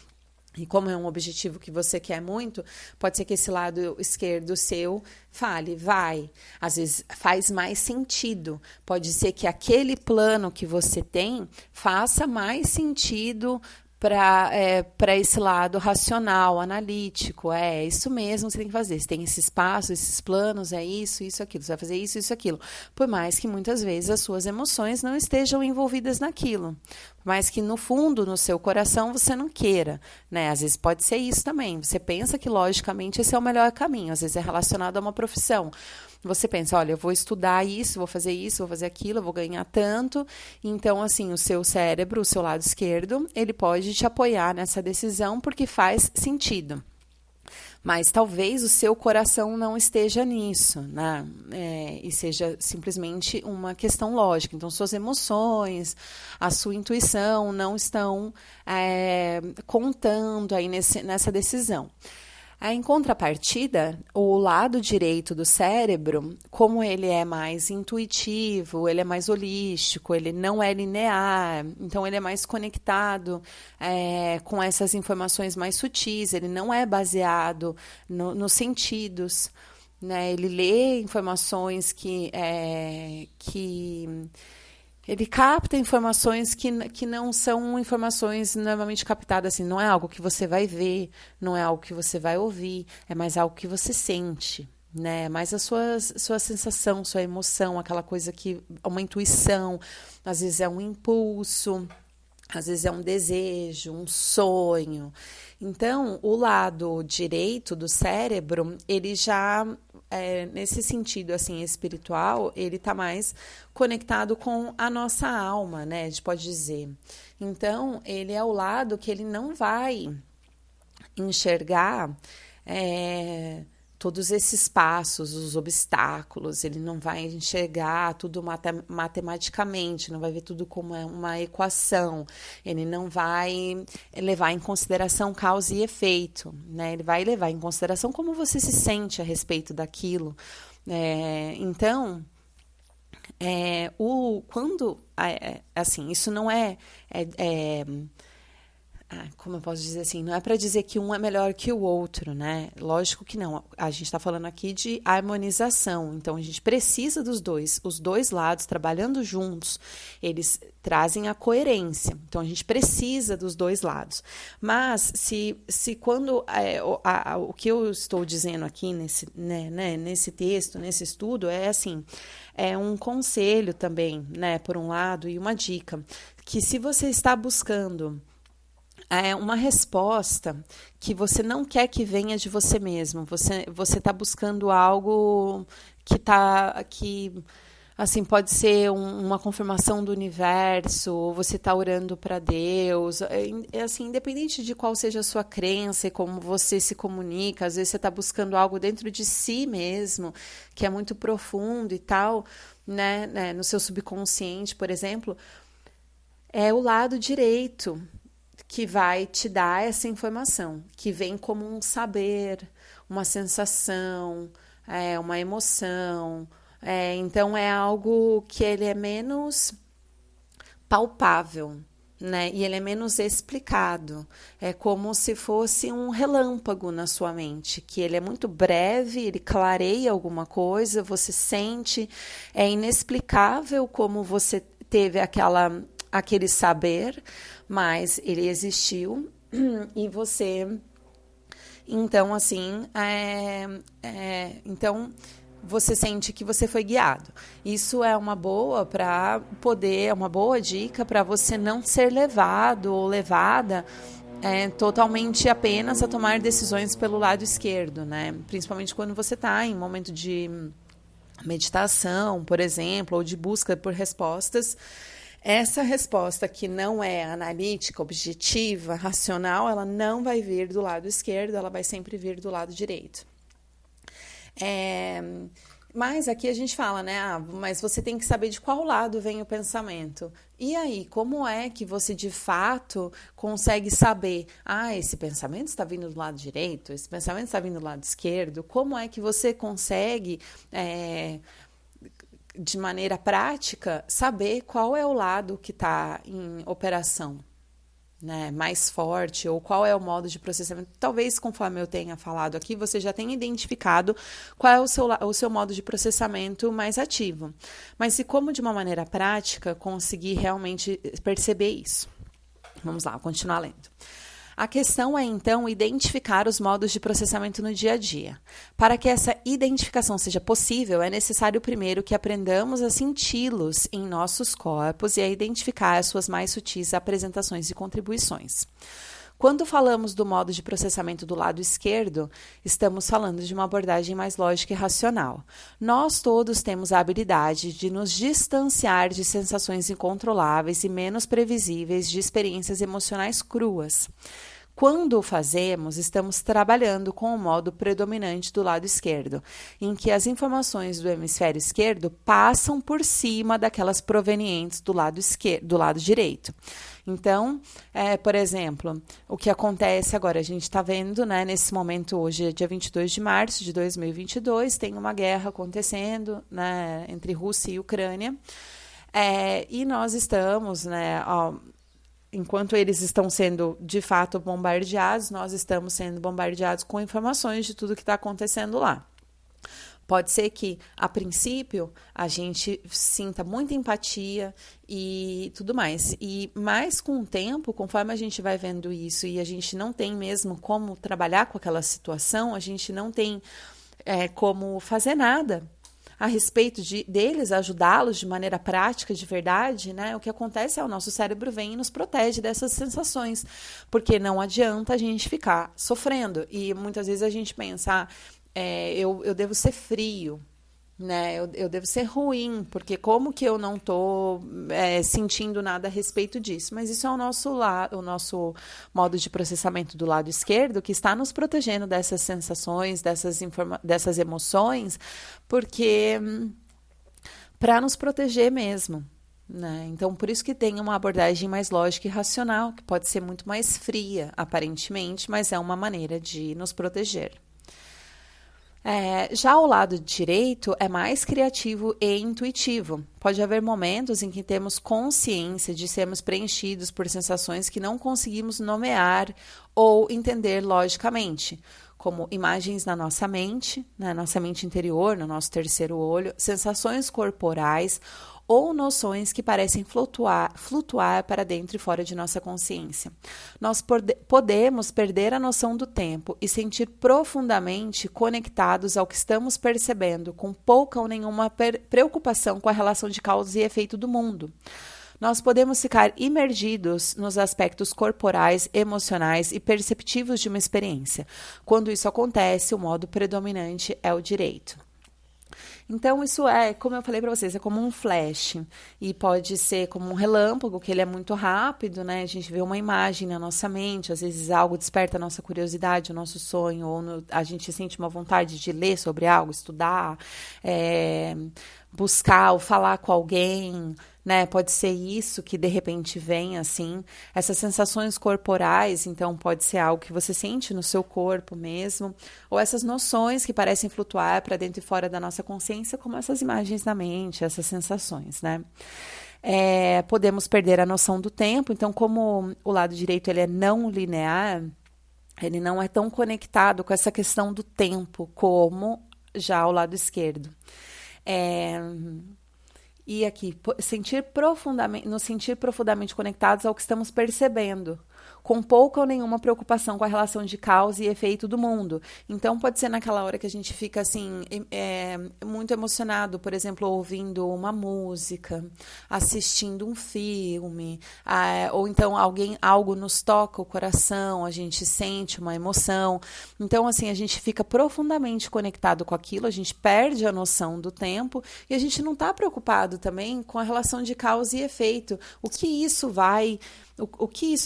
E como é um objetivo que você quer muito, pode ser que esse lado esquerdo seu fale, vai. Às vezes faz mais sentido. Pode ser que aquele plano que você tem faça mais sentido para esse lado racional, analítico. É isso mesmo que você tem que fazer. Você tem esses passos, esses planos, é isso, aquilo. Você vai fazer isso, aquilo. Por mais que muitas vezes as suas emoções não estejam envolvidas naquilo. Por mais que no fundo, no seu coração, você não queira. Né? Às vezes pode ser isso também. Você pensa que logicamente esse é o melhor caminho. Às vezes é relacionado a uma profissão. você pensa, olha, eu vou estudar isso, vou fazer aquilo, eu vou ganhar tanto. Então, assim, o seu cérebro, o seu lado esquerdo, ele pode te apoiar nessa decisão porque faz sentido. Mas talvez o seu coração não esteja nisso, né? E seja simplesmente uma questão lógica. Então, suas emoções, a sua intuição não estão contando aí nessa decisão. Em contrapartida, o lado direito do cérebro, como ele é mais intuitivo, ele é mais holístico, ele não é linear, então ele é mais conectado com essas informações mais sutis, ele não é baseado nos sentidos, né? Ele lê informações que ele capta informações que não são informações normalmente captadas, assim, não é algo que você vai ver, não é algo que você vai ouvir, é mais algo que você sente, né? Mais a sua sensação, sua emoção, aquela coisa que é uma intuição, às vezes é um impulso, às vezes é um desejo, um sonho. Então, o lado direito do cérebro, ele já, nesse sentido assim espiritual, ele está mais conectado com a nossa alma, né? A gente pode dizer. Então, ele é o lado que ele não vai enxergar todos esses passos, os obstáculos, ele não vai enxergar tudo matematicamente, não vai ver tudo como uma equação, ele não vai levar em consideração causa e efeito, né? Ele vai levar em consideração como você se sente a respeito daquilo. Então, assim, isso não como eu posso dizer assim, não é para dizer que um é melhor que o outro, né? Lógico que não. A gente está falando aqui de harmonização, então a gente precisa dos dois. Os dois lados trabalhando juntos, eles trazem a coerência. Então a gente precisa dos dois lados. Mas se quando o que eu estou dizendo aqui nesse texto, nesse estudo, é assim, é um conselho também, né? Por um lado, e uma dica, que se você está buscando uma resposta que você não quer que venha de você mesmo. Você está buscando algo que assim, pode ser uma confirmação do universo, ou você está orando para Deus. Assim, independente de qual seja a sua crença e como você se comunica, às vezes você está buscando algo dentro de si mesmo, que é muito profundo e tal, né? No seu subconsciente, por exemplo, é o lado direito que vai te dar essa informação, que vem como um saber, uma sensação, uma emoção. Então, é algo que ele é menos palpável, né? E ele é menos explicado. É como se fosse um relâmpago na sua mente, que ele é muito breve, ele clareia alguma coisa, você sente, é inexplicável como você teve aquele saber, mas ele existiu e você, então, assim, então você sente que você foi guiado. Isso é uma boa uma boa dica para você não ser levado ou levada totalmente apenas a tomar decisões pelo lado esquerdo, né? Principalmente quando você está em um momento de meditação, por exemplo, ou de busca por respostas. Essa resposta que não é analítica, objetiva, racional, ela não vai vir do lado esquerdo, ela vai sempre vir do lado direito. Mas aqui a gente fala, né? Mas você tem que saber de qual lado vem o pensamento. E aí, como é que você de fato consegue saber? Esse pensamento está vindo do lado direito, esse pensamento está vindo do lado esquerdo. Como é que você consegue de maneira prática, saber qual é o lado que está em operação, né, mais forte, ou qual é o modo de processamento. Talvez, conforme eu tenha falado aqui, você já tenha identificado qual é o seu modo de processamento mais ativo. Mas se como de uma maneira prática, conseguir realmente perceber isso. Vamos lá, vou continuar lendo. A questão é, então, identificar os modos de processamento no dia a dia. Para que essa identificação seja possível, é necessário primeiro que aprendamos a senti-los em nossos corpos e a identificar as suas mais sutis apresentações e contribuições. Quando falamos do modo de processamento do lado esquerdo, estamos falando de uma abordagem mais lógica e racional. Nós todos temos a habilidade de nos distanciar de sensações incontroláveis e menos previsíveis de experiências emocionais cruas. Quando o fazemos, estamos trabalhando com o modo predominante do lado esquerdo, em que as informações do hemisfério esquerdo passam por cima daquelas provenientes do lado direito. Então, por exemplo, o que acontece agora, a gente está vendo, né, nesse momento, hoje é dia 22 de março de 2022, tem uma guerra acontecendo, né, entre Rússia e Ucrânia, e nós estamos, né, enquanto eles estão sendo, de fato, bombardeados, nós estamos sendo bombardeados com informações de tudo que está acontecendo lá. Pode ser que, a princípio, a gente sinta muita empatia e tudo mais. Mas com o tempo, conforme a gente vai vendo isso e a gente não tem mesmo como trabalhar com aquela situação, a gente não tem como fazer nada a respeito deles, ajudá-los de maneira prática, de verdade, né? O que acontece é o nosso cérebro vem e nos protege dessas sensações, porque não adianta a gente ficar sofrendo. E muitas vezes a gente pensa, eu devo ser frio, né? Eu devo ser ruim, porque como que eu não estou sentindo nada a respeito disso? Mas isso é o nosso modo de processamento do lado esquerdo, que está nos protegendo dessas sensações, dessas emoções, porque para nos proteger mesmo, né? Então, por isso que tem uma abordagem mais lógica e racional, que pode ser muito mais fria, aparentemente, mas é uma maneira de nos proteger. Já o lado direito é mais criativo e intuitivo. Pode haver momentos em que temos consciência de sermos preenchidos por sensações que não conseguimos nomear ou entender logicamente, como imagens na nossa mente interior, no nosso terceiro olho, sensações corporais ou noções que parecem flutuar para dentro e fora de nossa consciência. Nós podemos perder a noção do tempo e sentir profundamente conectados ao que estamos percebendo, com pouca ou nenhuma preocupação com a relação de causa e efeito do mundo. Nós podemos ficar imergidos nos aspectos corporais, emocionais e perceptivos de uma experiência. Quando isso acontece, o modo predominante é o direito. Então, isso como eu falei para vocês, é como um flash. E pode ser como um relâmpago, que ele é muito rápido, né? A gente vê uma imagem na nossa mente, às vezes algo desperta a nossa curiosidade, o nosso sonho, ou a gente sente uma vontade de ler sobre algo, estudar, buscar ou falar com alguém, né? Pode ser isso que de repente vem assim. Essas sensações corporais, então pode ser algo que você sente no seu corpo mesmo, ou essas noções que parecem flutuar para dentro e fora da nossa consciência, como essas imagens na mente, essas sensações, né? Podemos perder a noção do tempo, então como o lado direito ele é não linear, ele não é tão conectado com essa questão do tempo como já o lado esquerdo. E aqui, nos sentir profundamente conectados ao que estamos percebendo, com pouca ou nenhuma preocupação com a relação de causa e efeito do mundo. Então, pode ser naquela hora que a gente fica, assim, muito emocionado, por exemplo, ouvindo uma música, assistindo um filme, ou então algo nos toca o coração, a gente sente uma emoção. Então, assim, a gente fica profundamente conectado com aquilo, a gente perde a noção do tempo e a gente não está preocupado também com a relação de causa e efeito. O que isso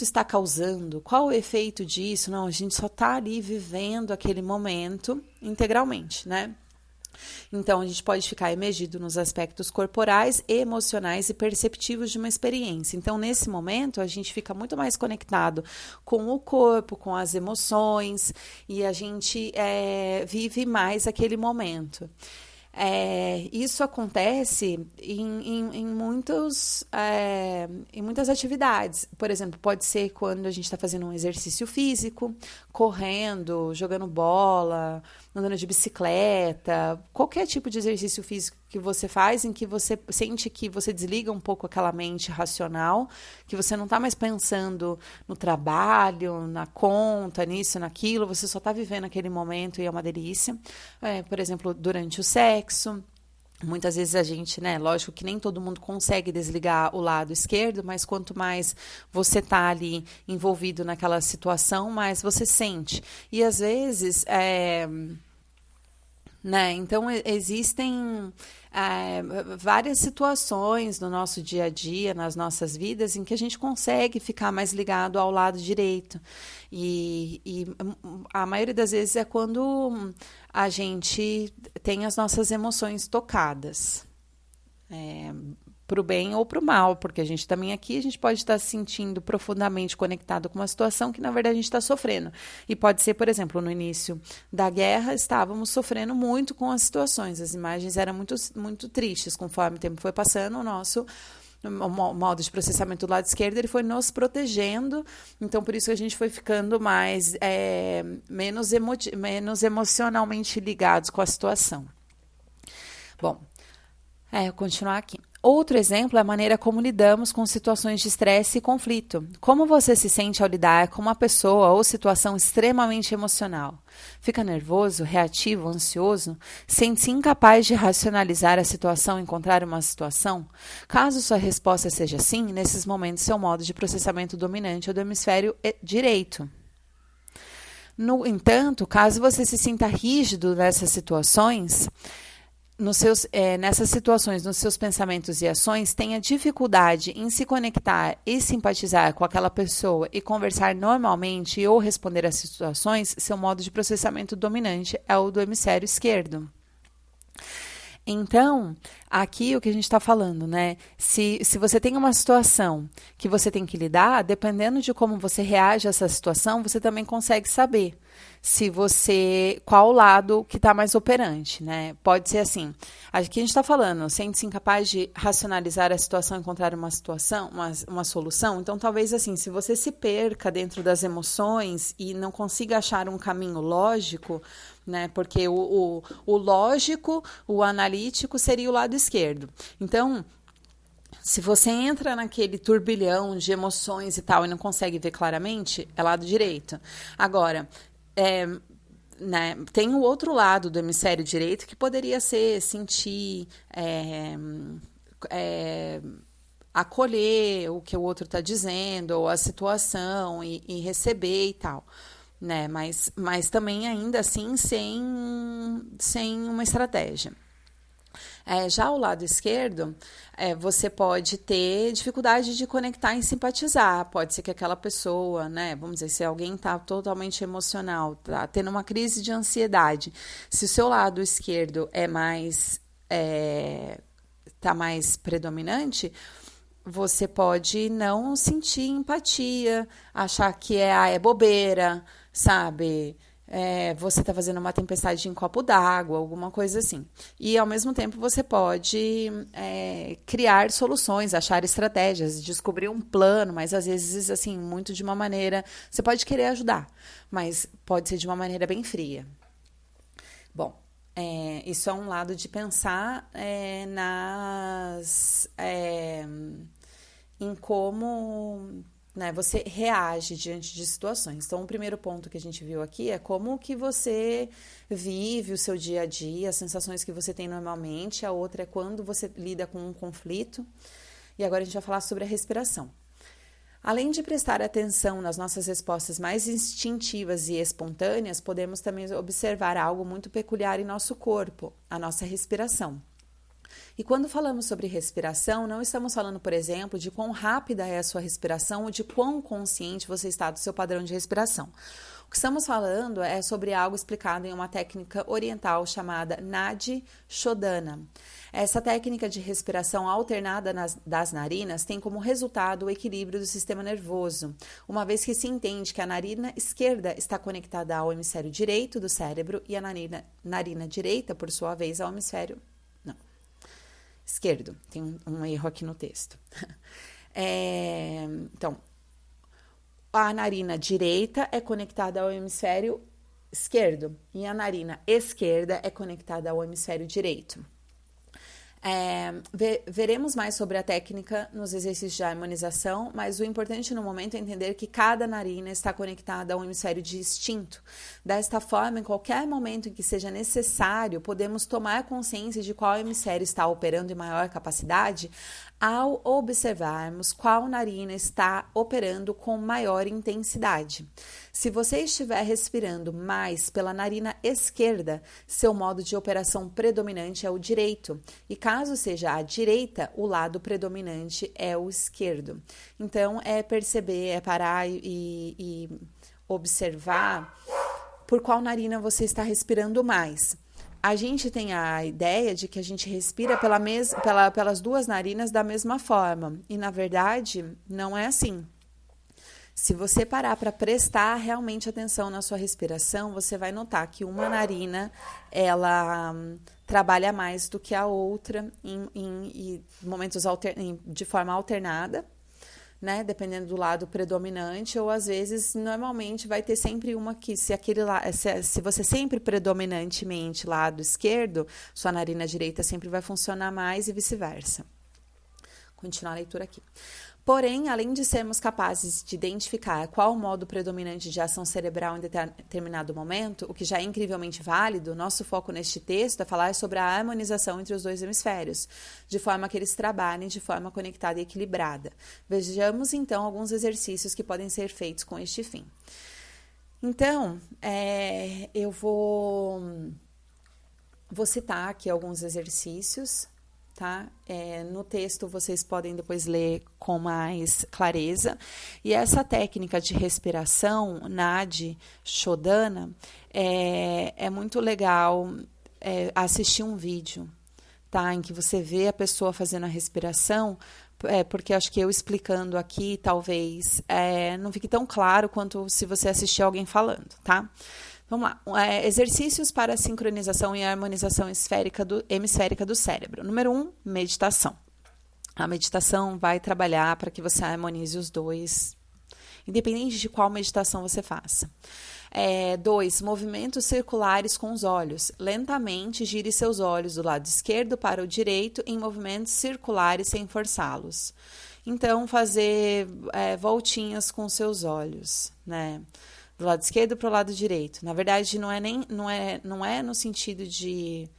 está causando? Qual o efeito disso? Não, a gente só está ali vivendo aquele momento integralmente, né? Então, a gente pode ficar imergido nos aspectos corporais, emocionais e perceptivos de uma experiência. Então, nesse momento, a gente fica muito mais conectado com o corpo, com as emoções, e a gente vive mais aquele momento. Isso acontece em muitas atividades. Por exemplo, pode ser quando a gente está fazendo um exercício físico, correndo, jogando bola, andando de bicicleta, qualquer tipo de exercício físico que você faz em que você sente que você desliga um pouco aquela mente racional, que você não está mais pensando no trabalho, na conta, nisso, naquilo, você só está vivendo aquele momento e é uma delícia. Por exemplo, durante o sexo, Muitas vezes a gente, né, lógico que nem todo mundo consegue desligar o lado esquerdo, mas quanto mais você tá ali envolvido naquela situação, mais você sente. E às vezes, né, então existem várias situações no nosso dia a dia, nas nossas vidas, em que a gente consegue ficar mais ligado ao lado direito. E a maioria das vezes é quando a gente tem as nossas emoções tocadas, para o bem ou para o mal, porque a gente também aqui, a gente pode estar se sentindo profundamente conectado com uma situação que, na verdade, a gente está sofrendo. E pode ser, por exemplo, no início da guerra, estávamos sofrendo muito com as situações, as imagens eram muito, muito tristes, conforme o tempo foi passando, o modo de processamento do lado esquerdo, ele foi nos protegendo, então por isso que a gente foi ficando mais, menos emocionalmente ligados com a situação. Bom, eu continuar aqui. Outro exemplo é a maneira como lidamos com situações de estresse e conflito. Como você se sente ao lidar com uma pessoa ou situação extremamente emocional? Fica nervoso, reativo, ansioso? Sente-se incapaz de racionalizar a situação e encontrar uma situação? Caso sua resposta seja sim, nesses momentos seu modo de processamento dominante é o do hemisfério direito. No entanto, caso você se sinta rígido nessas situações, nessas situações, nos seus pensamentos e ações, tenha dificuldade em se conectar e simpatizar com aquela pessoa e conversar normalmente ou responder às situações, seu modo de processamento dominante é o do hemisfério esquerdo. Então, aqui o que a gente está falando, né? Se você tem uma situação que você tem que lidar, dependendo de como você reage a essa situação, você também consegue saber qual lado que está mais operante, né? Pode ser assim, aqui a gente está falando, sente-se incapaz de racionalizar a situação, encontrar uma solução, então talvez assim, se você se perca dentro das emoções e não consiga achar um caminho lógico, né? Porque o lógico, o analítico seria o lado esquerdo. Então, se você entra naquele turbilhão de emoções e tal e não consegue ver claramente, é lado direito. Agora, né, tem o outro lado do hemisfério direito que poderia ser sentir, acolher o que o outro está dizendo, ou a situação, e receber e tal. Né? Mas também ainda assim sem uma estratégia. Já o lado esquerdo, você pode ter dificuldade de conectar e simpatizar. Pode ser que aquela pessoa, né, vamos dizer, se alguém está totalmente emocional, está tendo uma crise de ansiedade, se o seu lado esquerdo tá mais predominante, você pode não sentir empatia, achar que é bobeira, sabe? Você está fazendo uma tempestade em copo d'água, alguma coisa assim. E, ao mesmo tempo, você pode criar soluções, achar estratégias, descobrir um plano, mas, às vezes, assim, muito de uma maneira... Você pode querer ajudar, mas pode ser de uma maneira bem fria. Bom, isso é um lado de pensar em como... né, você reage diante de situações. Então, o primeiro ponto que a gente viu aqui é como que você vive o seu dia a dia, as sensações que você tem normalmente. A outra é quando você lida com um conflito. E agora a gente vai falar sobre a respiração. Além de prestar atenção nas nossas respostas mais instintivas e espontâneas, podemos também observar algo muito peculiar em nosso corpo, a nossa respiração. E quando falamos sobre respiração, não estamos falando, por exemplo, de quão rápida é a sua respiração ou de quão consciente você está do seu padrão de respiração. O que estamos falando é sobre algo explicado em uma técnica oriental chamada Nadi Shodhana. Essa técnica de respiração alternada das narinas tem como resultado o equilíbrio do sistema nervoso, uma vez que se entende que a narina esquerda está conectada ao hemisfério direito do cérebro e a narina direita, por sua vez, ao hemisfério esquerdo. Tem um erro aqui no texto. Então, a narina direita é conectada ao hemisfério esquerdo e a narina esquerda é conectada ao hemisfério direito. Veremos mais sobre a técnica nos exercícios de harmonização, mas o importante no momento é entender que cada narina está conectada a um hemisfério distinto. Desta forma, em qualquer momento em que seja necessário, podemos tomar consciência de qual hemisfério está operando em maior capacidade ao observarmos qual narina está operando com maior intensidade. Se você estiver respirando mais pela narina esquerda, seu modo de operação predominante é o direito, e caso seja a direita, o lado predominante é o esquerdo. Então, é perceber, é parar e observar por qual narina você está respirando mais. A gente tem a ideia de que a gente respira pelas duas narinas da mesma forma, e na verdade não é assim. Se você parar para prestar realmente atenção na sua respiração, você vai notar que uma narina ela trabalha mais do que a outra em momentos de forma alternada, né? Dependendo do lado predominante, ou às vezes, normalmente, vai ter sempre uma que, se você sempre predominantemente lado esquerdo, sua narina direita sempre vai funcionar mais e vice-versa. Continuar a leitura aqui. Porém, além de sermos capazes de identificar qual o modo predominante de ação cerebral em determinado momento, o que já é incrivelmente válido, nosso foco neste texto é falar sobre a harmonização entre os dois hemisférios, de forma que eles trabalhem de forma conectada e equilibrada. Vejamos, então, alguns exercícios que podem ser feitos com este fim. Então, eu vou citar aqui alguns exercícios. Tá? No texto vocês podem depois ler com mais clareza. E essa técnica de respiração, Nadi Shodhana, é muito legal assistir um vídeo, tá? Em que você vê a pessoa fazendo a respiração, porque acho que eu explicando aqui talvez não fique tão claro quanto se você assistir alguém falando, tá? Vamos lá. Exercícios para sincronização e harmonização hemisférica do cérebro. Número 1, meditação. A meditação vai trabalhar para que você harmonize os dois, independente de qual meditação você faça. 2, movimentos circulares com os olhos. Lentamente, gire seus olhos do lado esquerdo para o direito em movimentos circulares sem forçá-los. Então, fazer voltinhas com seus olhos, né? Do lado esquerdo para o lado direito. Na verdade, não é no sentido de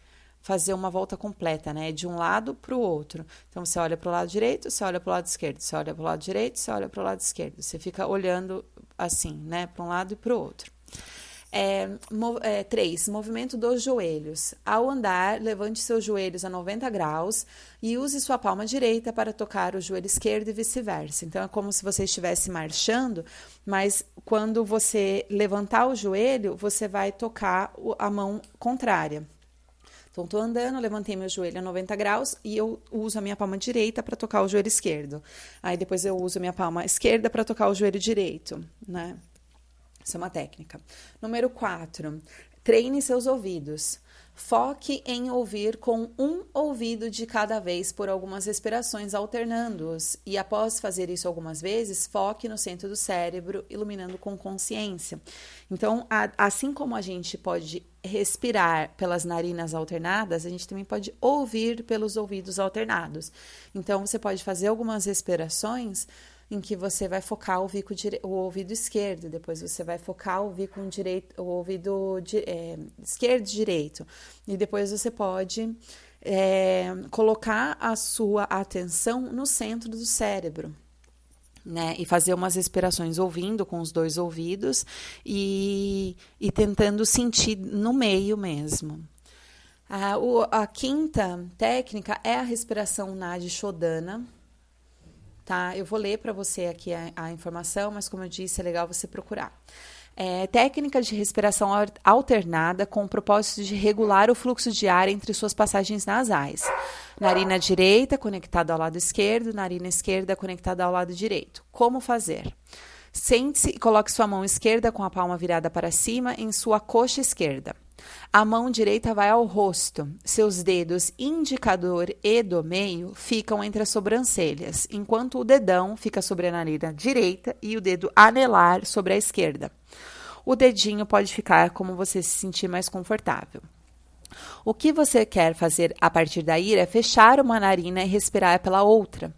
fazer uma volta completa, né? É de um lado para o outro. Então, você olha para o lado direito, você olha para o lado esquerdo. Você olha para o lado direito, você olha para o lado esquerdo. Você fica olhando assim, né? Para um lado e para o outro. 3, movimento dos joelhos. Ao andar, levante seus joelhos a 90 graus e use sua palma direita para tocar o joelho esquerdo e vice-versa. Então, é como se você estivesse marchando, mas quando você levantar o joelho, você vai tocar a mão contrária. Então, estou andando, levantei meu joelho a 90 graus e eu uso a minha palma direita para tocar o joelho esquerdo. Aí, depois eu uso a minha palma esquerda para tocar o joelho direito, né? Isso é uma técnica. Número 4, treine seus ouvidos. Foque em ouvir com um ouvido de cada vez por algumas respirações, alternando-os. E após fazer isso algumas vezes, foque no centro do cérebro, iluminando com consciência. Então, assim como a gente pode respirar pelas narinas alternadas, a gente também pode ouvir pelos ouvidos alternados. Então, você pode fazer algumas respirações em que você vai focar o ouvido esquerdo, depois você vai focar o ouvido esquerdo e direito, e depois você pode colocar a sua atenção no centro do cérebro, né, e fazer umas respirações ouvindo com os dois ouvidos e tentando sentir no meio mesmo. A quinta técnica é a respiração Nadi Shodhana. Tá? Eu vou ler para você aqui a informação, mas como eu disse, é legal você procurar. Técnica de respiração alternada com o propósito de regular o fluxo de ar entre suas passagens nasais. Narina direita conectada ao lado esquerdo, narina esquerda conectada ao lado direito. Como fazer? Sente-se e coloque sua mão esquerda com a palma virada para cima em sua coxa esquerda. A mão direita vai ao rosto. Seus dedos indicador e do meio ficam entre as sobrancelhas, enquanto o dedão fica sobre a narina direita e o dedo anelar sobre a esquerda. O dedinho pode ficar como você se sentir mais confortável. O que você quer fazer a partir daí é fechar uma narina e respirar pela outra.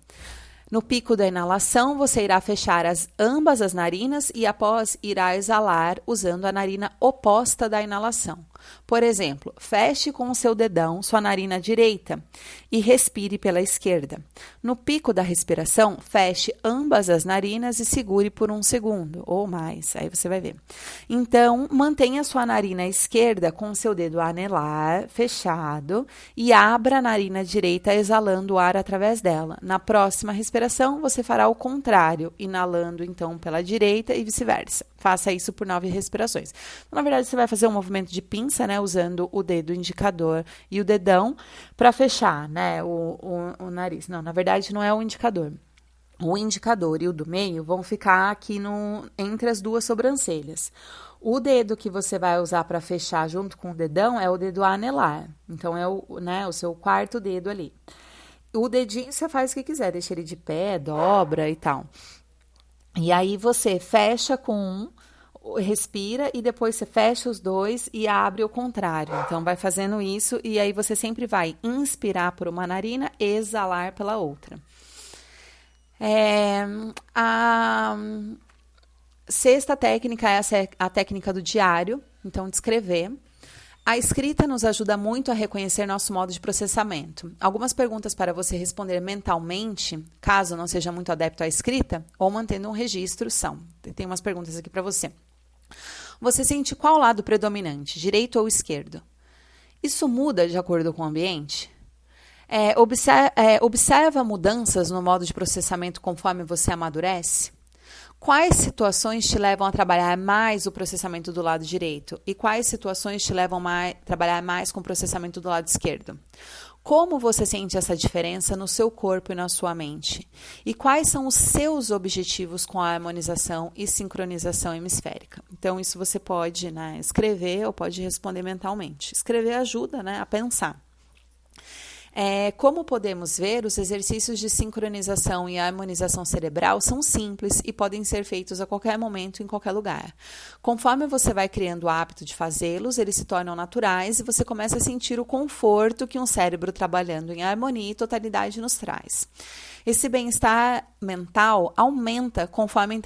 No pico da inalação, você irá fechar ambas as narinas e após irá exalar usando a narina oposta da inalação. Por exemplo, feche com o seu dedão sua narina direita e respire pela esquerda. No pico da respiração, feche ambas as narinas e segure por 1 segundo ou mais, aí você vai ver. Então, mantenha sua narina esquerda com o seu dedo anelar fechado e abra a narina direita exalando o ar através dela. Na próxima respiração, você fará o contrário, inalando então pela direita e vice-versa. Faça isso por 9 respirações. Na verdade, você vai fazer um movimento de pinça, né, usando o dedo indicador e o dedão para fechar, né, o nariz. Não, na verdade, não é o indicador. O indicador e o do meio vão ficar aqui entre as duas sobrancelhas. O dedo que você vai usar para fechar junto com o dedão é o dedo anelar. Então, é o seu quarto dedo ali. O dedinho você faz o que quiser, deixa ele de pé, dobra e tal. E aí você fecha com um, respira e depois você fecha os dois e abre o contrário. Então, vai fazendo isso e aí você sempre vai inspirar por uma narina e exalar pela outra. A sexta técnica é a técnica do diário, então, de escrever. A escrita nos ajuda muito a reconhecer nosso modo de processamento. Algumas perguntas para você responder mentalmente, caso não seja muito adepto à escrita, ou mantendo um registro, são. Tem umas perguntas aqui para você. Você sente qual lado predominante, direito ou esquerdo? Isso muda de acordo com o ambiente? Observa mudanças no modo de processamento conforme você amadurece? Quais situações te levam a trabalhar mais o processamento do lado direito? E quais situações te levam a trabalhar mais com o processamento do lado esquerdo? Como você sente essa diferença no seu corpo e na sua mente? E quais são os seus objetivos com a harmonização e sincronização hemisférica? Então, isso você pode, né, escrever ou pode responder mentalmente. Escrever ajuda, né, a pensar. Como podemos ver, os exercícios de sincronização e harmonização cerebral são simples e podem ser feitos a qualquer momento, em qualquer lugar. Conforme você vai criando o hábito de fazê-los, eles se tornam naturais e você começa a sentir o conforto que um cérebro trabalhando em harmonia e totalidade nos traz. Esse bem-estar mental aumenta conforme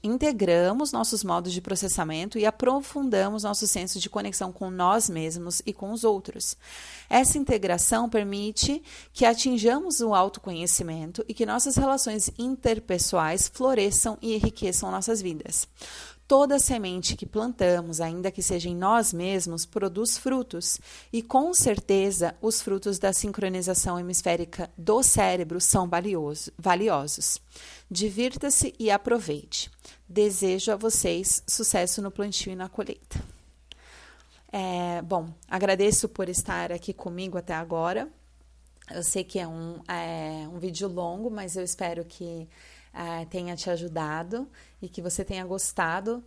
integramos nossos modos de processamento e aprofundamos nosso senso de conexão com nós mesmos e com os outros. Essa integração permite que atinjamos o autoconhecimento e que nossas relações interpessoais floresçam e enriqueçam nossas vidas. Toda semente que plantamos, ainda que seja em nós mesmos, produz frutos. E, com certeza, os frutos da sincronização hemisférica do cérebro são valiosos. Divirta-se e aproveite. Desejo a vocês sucesso no plantio e na colheita. Agradeço por estar aqui comigo até agora. Eu sei que é um vídeo longo, mas eu espero que tenha te ajudado e que você tenha gostado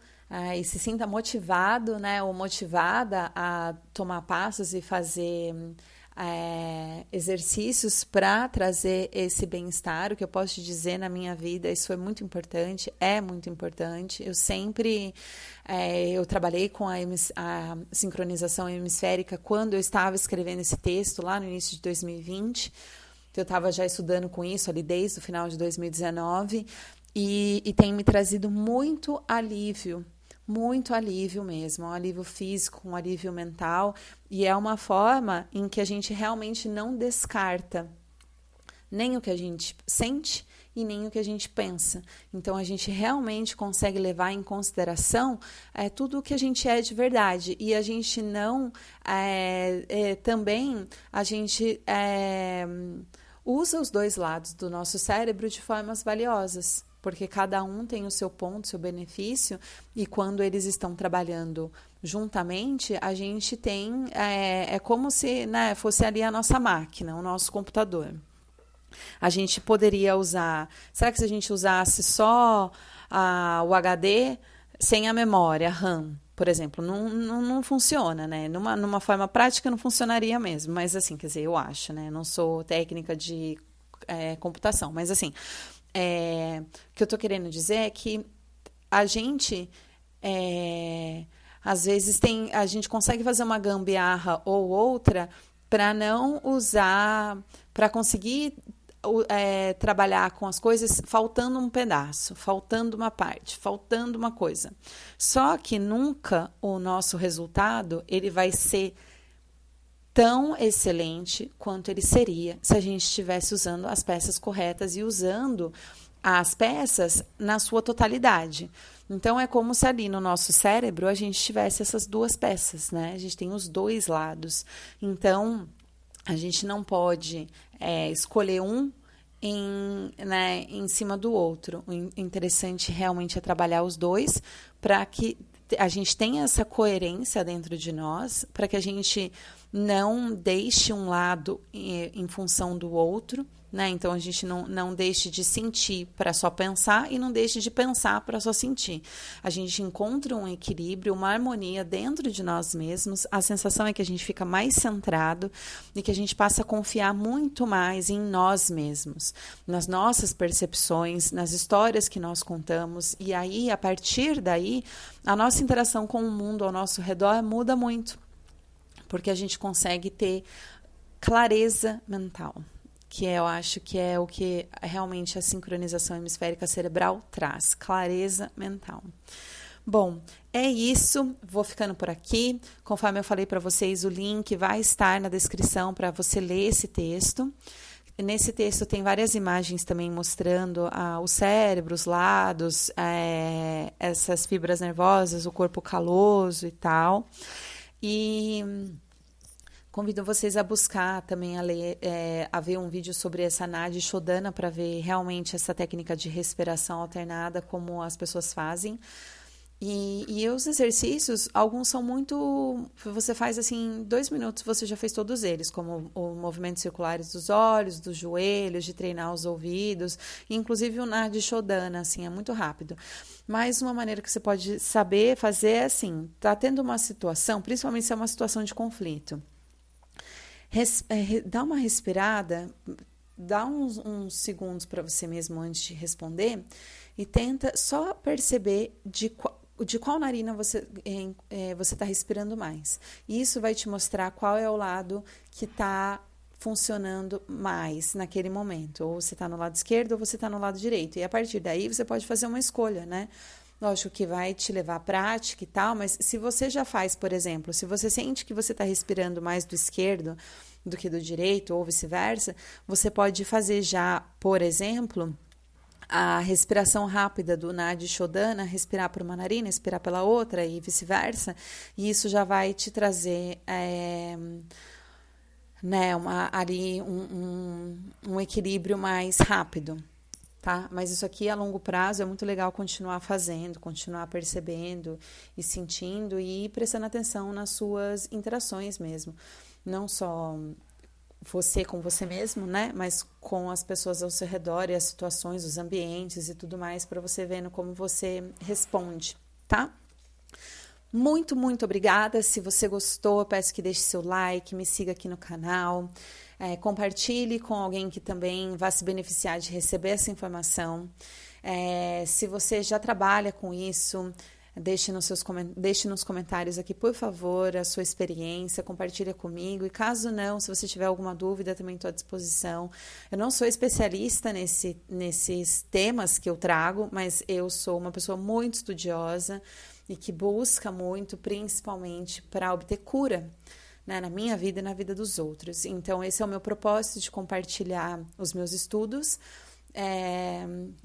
e se sinta motivado, né, ou motivada a tomar passos e fazer exercícios para trazer esse bem-estar. O que eu posso te dizer na minha vida, isso foi muito importante, é muito importante. Eu sempre eu trabalhei com a sincronização hemisférica quando eu estava escrevendo esse texto lá no início de 2020. Eu estava já estudando com isso ali desde o final de 2019 e tem me trazido muito alívio mesmo, um alívio físico, um alívio mental, e é uma forma em que a gente realmente não descarta nem o que a gente sente e nem o que a gente pensa. Então, a gente realmente consegue levar em consideração tudo o que a gente é de verdade. E a gente não... também, a gente usa os dois lados do nosso cérebro de formas valiosas, porque cada um tem o seu ponto, seu benefício, e quando eles estão trabalhando juntamente, a gente tem... É como se, né, fosse ali a nossa máquina, o nosso computador. A gente poderia usar... Será que se a gente usasse só o HD sem a memória, a RAM, por exemplo, não funciona, né? Numa forma prática não funcionaria mesmo, mas assim, quer dizer, eu acho, né? Não sou técnica de computação, mas assim, o que eu tô querendo dizer é que a gente Às vezes a gente consegue fazer uma gambiarra ou outra para não usar, para conseguir trabalhar com as coisas faltando um pedaço, faltando uma parte, faltando uma coisa. Só que nunca o nosso resultado ele vai ser tão excelente quanto ele seria se a gente estivesse usando as peças corretas e usando as peças na sua totalidade. Então, é como se ali no nosso cérebro a gente tivesse essas duas peças, né? A gente tem os dois lados. Então, a gente não pode escolher um em cima do outro. O interessante realmente é trabalhar os dois para que a gente tenha essa coerência dentro de nós, para que a gente não deixe um lado em função do outro, né? Então, a gente não deixe de sentir para só pensar e não deixe de pensar para só sentir. A gente encontra um equilíbrio, uma harmonia dentro de nós mesmos. A sensação é que a gente fica mais centrado e que a gente passa a confiar muito mais em nós mesmos, nas nossas percepções, nas histórias que nós contamos. E aí, a partir daí, a nossa interação com o mundo ao nosso redor muda muito, porque a gente consegue ter clareza mental, que eu acho que é o que realmente a sincronização hemisférica cerebral traz, clareza mental. Bom, é isso, vou ficando por aqui. Conforme eu falei para vocês, o link vai estar na descrição para você ler esse texto. Nesse texto tem várias imagens também mostrando o cérebro, os lados, essas fibras nervosas, o corpo caloso e tal. E convido vocês a buscar também, a ver um vídeo sobre essa Nadi Shodhana para ver realmente essa técnica de respiração alternada, como as pessoas fazem. E os exercícios, alguns são muito... Você faz assim, 2 minutos, você já fez todos eles, como o movimentos circulares dos olhos, dos joelhos, de treinar os ouvidos, inclusive o Nadi Shodhana, assim, é muito rápido. Mas uma maneira que você pode saber fazer é assim, tá tendo uma situação, principalmente se é uma situação de conflito, dá uma respirada, dá uns segundos para você mesmo antes de responder e tenta só perceber de qual narina você está respirando mais. Isso vai te mostrar qual é o lado que está funcionando mais naquele momento. Ou você está no lado esquerdo ou você está no lado direito. E a partir daí você pode fazer uma escolha, né? Lógico que vai te levar à prática e tal, mas se você já faz, por exemplo, se você sente que você está respirando mais do esquerdo do que do direito, ou vice-versa, você pode fazer já, por exemplo, a respiração rápida do Nadi Shodhana, respirar por uma narina, respirar pela outra e vice-versa, e isso já vai te trazer um equilíbrio mais rápido. Tá? Mas isso aqui a longo prazo é muito legal continuar fazendo, continuar percebendo e sentindo e prestando atenção nas suas interações mesmo. Não só você com você mesmo, né? Mas com as pessoas ao seu redor e as situações, os ambientes e tudo mais, para você vendo como você responde, tá? Muito, muito obrigada. Se você gostou, eu peço que deixe seu like, me siga aqui no canal. Compartilhe com alguém que também vai se beneficiar de receber essa informação. Se você já trabalha com isso, deixe nos comentários aqui, por favor, a sua experiência, compartilha comigo. E caso não, se você tiver alguma dúvida, também estou à disposição. Eu não sou especialista nesses temas que eu trago, mas eu sou uma pessoa muito estudiosa e que busca muito, principalmente, para obter cura, né, na minha vida e na vida dos outros. Então, esse é o meu propósito de compartilhar os meus estudos.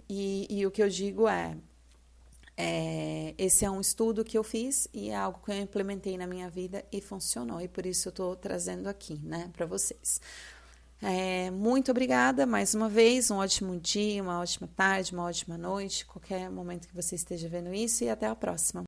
E o que eu digo esse é um estudo que eu fiz e é algo que eu implementei na minha vida e funcionou. E por isso eu estou trazendo aqui, né, para vocês. Muito obrigada mais uma vez. Um ótimo dia, uma ótima tarde, uma ótima noite, qualquer momento que você esteja vendo isso. E até a próxima.